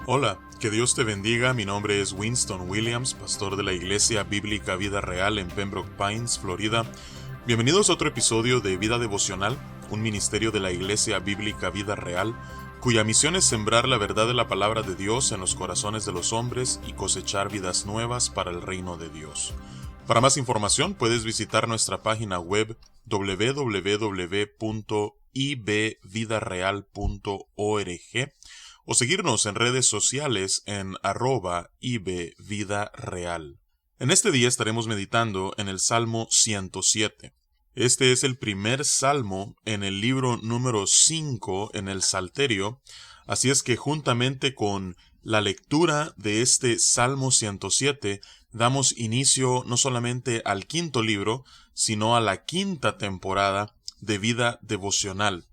Hola, que Dios te bendiga. Mi nombre es Winston Williams, pastor de la Iglesia Bíblica Vida Real en Pembroke Pines, Florida. Bienvenidos a otro episodio de Vida Devocional, un ministerio de la Iglesia Bíblica Vida Real, cuya misión es sembrar la verdad de la palabra de Dios en los corazones de los hombres y cosechar vidas nuevas para el reino de Dios. Para más información puedes visitar nuestra página web www.ibvidareal.org o seguirnos en redes sociales en @ibvidareal. En este día estaremos meditando en el Salmo 107. Este es el primer salmo en el libro número 5 en el Salterio, así es que juntamente con la lectura de este Salmo 107 damos inicio no solamente al quinto libro, sino a la quinta temporada de Vida Devocional.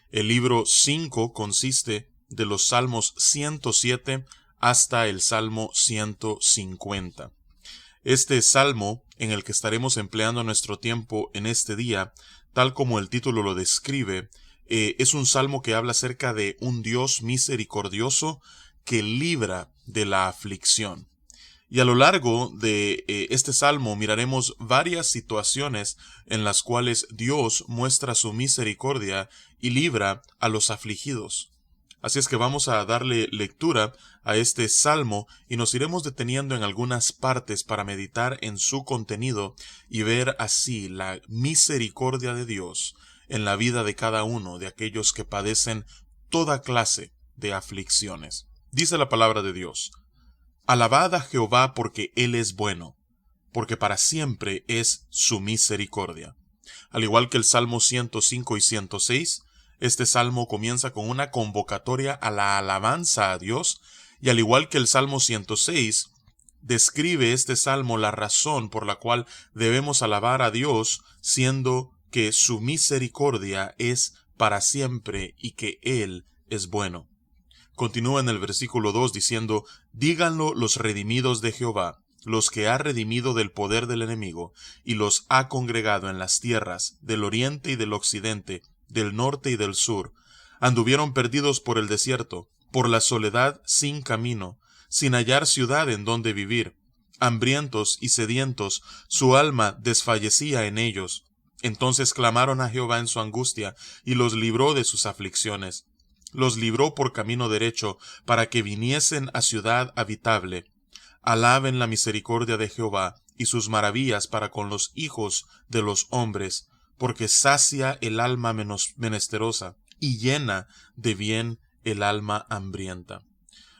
El libro 5 consiste de los Salmos 107 hasta el Salmo 150. Este salmo, en el que estaremos empleando nuestro tiempo en este día, tal como el título lo describe, es un salmo que habla acerca de un Dios misericordioso que libra de la aflicción. Y a lo largo de este salmo miraremos varias situaciones en las cuales Dios muestra su misericordia y libra a los afligidos. Así es que vamos a darle lectura a este salmo y nos iremos deteniendo en algunas partes para meditar en su contenido y ver así la misericordia de Dios en la vida de cada uno de aquellos que padecen toda clase de aflicciones. Dice la palabra de Dios: Alabad a Jehová porque Él es bueno, porque para siempre es su misericordia. Al igual que el Salmo 105 y 106, este salmo comienza con una convocatoria a la alabanza a Dios, y al igual que el Salmo 106, describe este salmo la razón por la cual debemos alabar a Dios, siendo que su misericordia es para siempre y que Él es bueno. Continúa en el versículo 2 diciendo: Díganlo los redimidos de Jehová, los que ha redimido del poder del enemigo, y los ha congregado en las tierras del oriente y del occidente, del norte y del sur. Anduvieron perdidos por el desierto, por la soledad sin camino, sin hallar ciudad en donde vivir. Hambrientos y sedientos, su alma desfallecía en ellos. Entonces clamaron a Jehová en su angustia, y los libró de sus aflicciones. Los libró por camino derecho, para que viniesen a ciudad habitable. Alaben la misericordia de Jehová, y sus maravillas para con los hijos de los hombres, porque sacia el alma menesterosa, y llena de bien el alma hambrienta.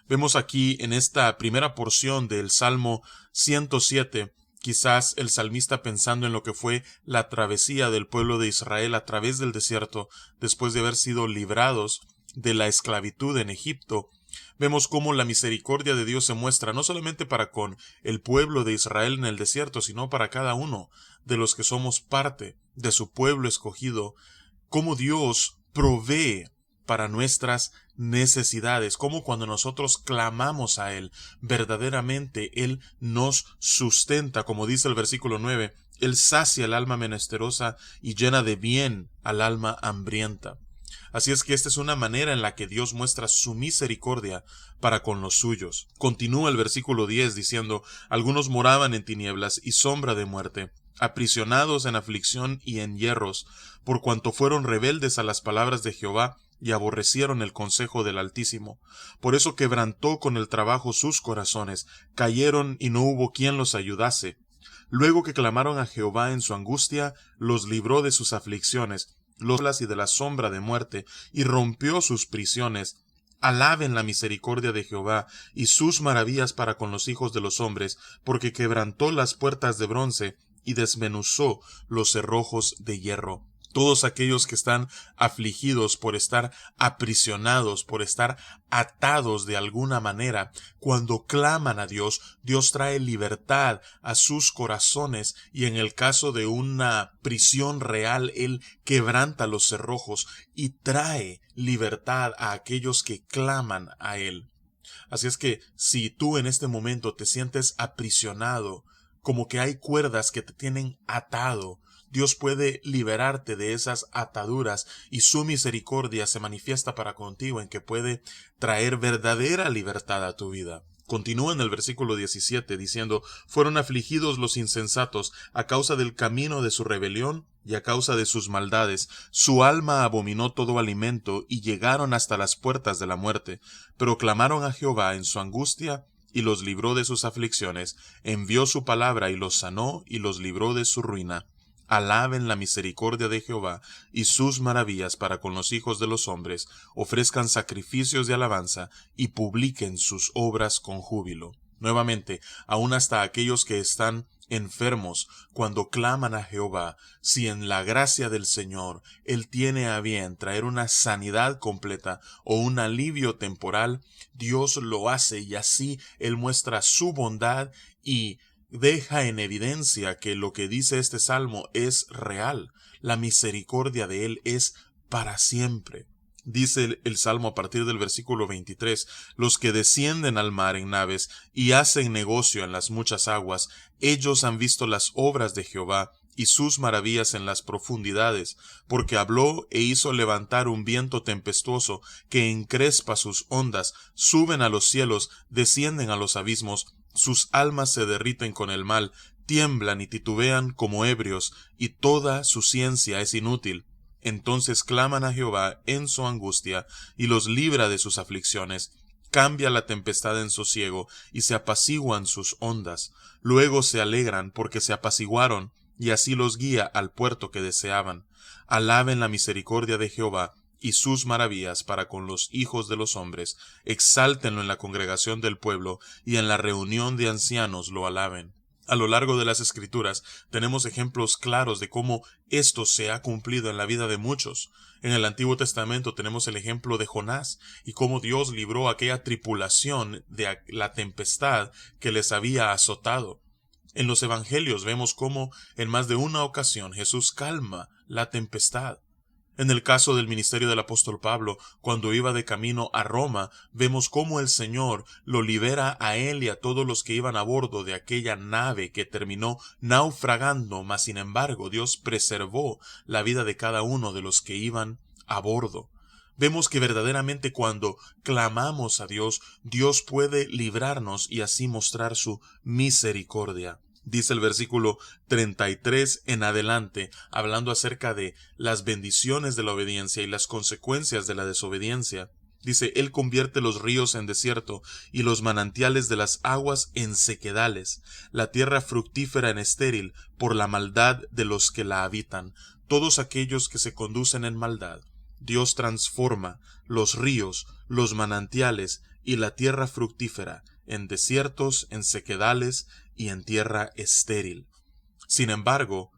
Vemos aquí en esta primera porción del Salmo 107, quizás el salmista pensando en lo que fue la travesía del pueblo de Israel a través del desierto, después de haber sido librados de la esclavitud en Egipto. Vemos cómo la misericordia de Dios se muestra no solamente para con el pueblo de Israel en el desierto, sino para cada uno de los que somos parte de su pueblo escogido, cómo Dios provee para nuestras necesidades, cómo cuando nosotros clamamos a Él, verdaderamente Él nos sustenta, como dice el versículo 9, Él sacia el alma menesterosa y llena de bien al alma hambrienta. Así es que esta es una manera en la que Dios muestra su misericordia para con los suyos. Continúa el versículo 10 diciendo: Algunos moraban en tinieblas y sombra de muerte, aprisionados en aflicción y en hierros, por cuanto fueron rebeldes a las palabras de Jehová y aborrecieron el consejo del Altísimo. Por eso quebrantó con el trabajo sus corazones, cayeron y no hubo quien los ayudase. Luego que clamaron a Jehová en su angustia, los libró de sus aflicciones, y de la sombra de muerte, y rompió sus prisiones. Alaben la misericordia de Jehová y sus maravillas para con los hijos de los hombres, porque quebrantó las puertas de bronce y desmenuzó los cerrojos de hierro. Todos aquellos que están afligidos por estar aprisionados, por estar atados de alguna manera, cuando claman a Dios, Dios trae libertad a sus corazones, y en el caso de una prisión real, Él quebranta los cerrojos y trae libertad a aquellos que claman a Él. Así es que si tú en este momento te sientes aprisionado, como que hay cuerdas que te tienen atado, Dios puede liberarte de esas ataduras y su misericordia se manifiesta para contigo en que puede traer verdadera libertad a tu vida. Continúa en el versículo 17 diciendo: fueron afligidos los insensatos a causa del camino de su rebelión y a causa de sus maldades. Su alma abominó todo alimento y llegaron hasta las puertas de la muerte. Pero clamaron a Jehová en su angustia y los libró de sus aflicciones. Envió su palabra y los sanó y los libró de su ruina. Alaben la misericordia de Jehová y sus maravillas para con los hijos de los hombres, ofrezcan sacrificios de alabanza y publiquen sus obras con júbilo. Nuevamente, aun hasta aquellos que están enfermos, cuando claman a Jehová, si en la gracia del Señor Él tiene a bien traer una sanidad completa o un alivio temporal, Dios lo hace y así Él muestra su bondad y deja en evidencia que lo que dice este salmo es real. La misericordia de Él es para siempre. Dice el salmo a partir del versículo 23, los que descienden al mar en naves y hacen negocio en las muchas aguas, ellos han visto las obras de Jehová y sus maravillas en las profundidades, porque habló e hizo levantar un viento tempestuoso que encrespa sus ondas, suben a los cielos, descienden a los abismos, sus almas se derriten con el mal, tiemblan y titubean como ebrios, y toda su ciencia es inútil. Entonces claman a Jehová en su angustia, y los libra de sus aflicciones. Cambia la tempestad en sosiego, y se apaciguan sus ondas. Luego se alegran porque se apaciguaron, y así los guía al puerto que deseaban. Alaben la misericordia de Jehová y sus maravillas para con los hijos de los hombres. Exáltenlo en la congregación del pueblo, y en la reunión de ancianos lo alaben. A lo largo de las Escrituras tenemos ejemplos claros de cómo esto se ha cumplido en la vida de muchos. En el Antiguo Testamento tenemos el ejemplo de Jonás y cómo Dios libró a aquella tripulación de la tempestad que les había azotado. En los Evangelios vemos cómo en más de una ocasión Jesús calma la tempestad. En el caso del ministerio del apóstol Pablo, cuando iba de camino a Roma, vemos cómo el Señor lo libera a él y a todos los que iban a bordo de aquella nave que terminó naufragando, mas sin embargo Dios preservó la vida de cada uno de los que iban a bordo. Vemos que verdaderamente cuando clamamos a Dios, Dios puede librarnos y así mostrar su misericordia. Dice el versículo 33 en adelante, hablando acerca de las bendiciones de la obediencia y las consecuencias de la desobediencia. Dice: Él convierte los ríos en desierto y los manantiales de las aguas en sequedales, la tierra fructífera en estéril por la maldad de los que la habitan. Todos aquellos que se conducen en maldad, Dios transforma los ríos, los manantiales y la tierra fructífera en desiertos, en sequedales y en tierra estéril. Sin embargo,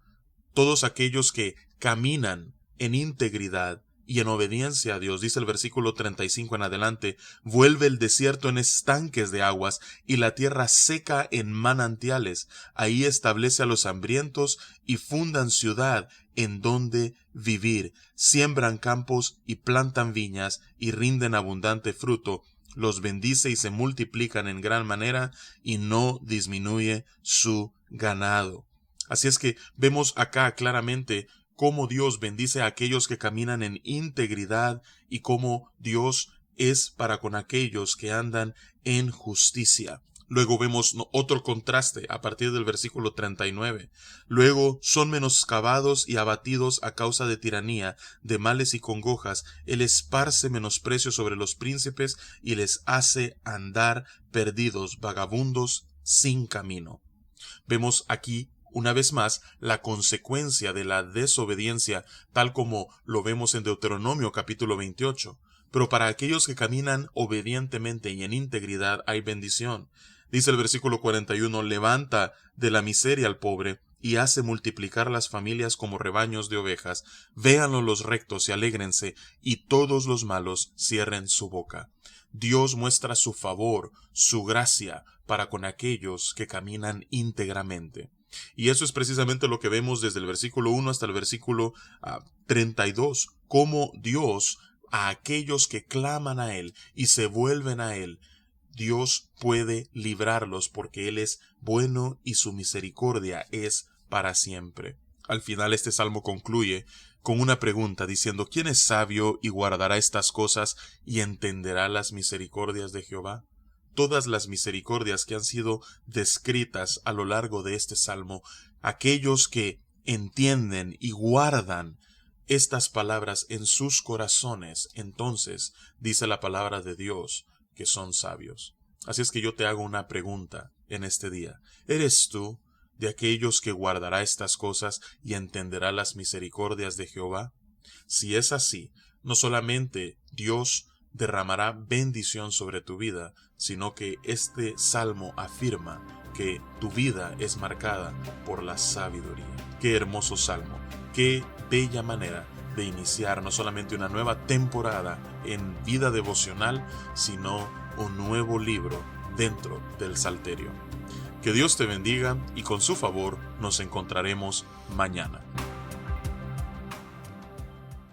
todos aquellos que caminan en integridad y en obediencia a Dios, dice el versículo 35 en adelante, vuelve el desierto en estanques de aguas y la tierra seca en manantiales. Ahí establece a los hambrientos y fundan ciudad en donde vivir. Siembran campos y plantan viñas y rinden abundante fruto. Los bendice y se multiplican en gran manera y no disminuye su ganado. Así es que vemos acá claramente cómo Dios bendice a aquellos que caminan en integridad y cómo Dios es para con aquellos que andan en justicia. Luego vemos otro contraste a partir del versículo 39. Luego son menoscabados y abatidos a causa de tiranía, de males y congojas. Él esparce menosprecio sobre los príncipes y les hace andar perdidos, vagabundos sin camino. Vemos aquí una vez más la consecuencia de la desobediencia, tal como lo vemos en Deuteronomio capítulo 28. Pero para aquellos que caminan obedientemente y en integridad hay bendición. Dice el versículo 41, levanta de la miseria al pobre y hace multiplicar las familias como rebaños de ovejas. Véanlo los rectos y alégrense, y todos los malos cierren su boca. Dios muestra su favor, su gracia, para con aquellos que caminan íntegramente. Y eso es precisamente lo que vemos desde el versículo 1 hasta el versículo 32, cómo Dios, a aquellos que claman a Él y se vuelven a Él, Dios puede librarlos porque Él es bueno y su misericordia es para siempre. Al final este salmo concluye con una pregunta diciendo: ¿quién es sabio y guardará estas cosas y entenderá las misericordias de Jehová? Todas las misericordias que han sido descritas a lo largo de este salmo, aquellos que entienden y guardan estas palabras en sus corazones, entonces dice la palabra de Dios que son sabios. Así es que yo te hago una pregunta en este día. ¿Eres tú de aquellos que guardará estas cosas y entenderá las misericordias de Jehová? Si es así, no solamente Dios derramará bendición sobre tu vida, sino que este salmo afirma que tu vida es marcada por la sabiduría. Qué hermoso salmo, qué bella manera de iniciar no solamente una nueva temporada en vida devocional, sino un nuevo libro dentro del Salterio. Que Dios te bendiga y con su favor nos encontraremos mañana.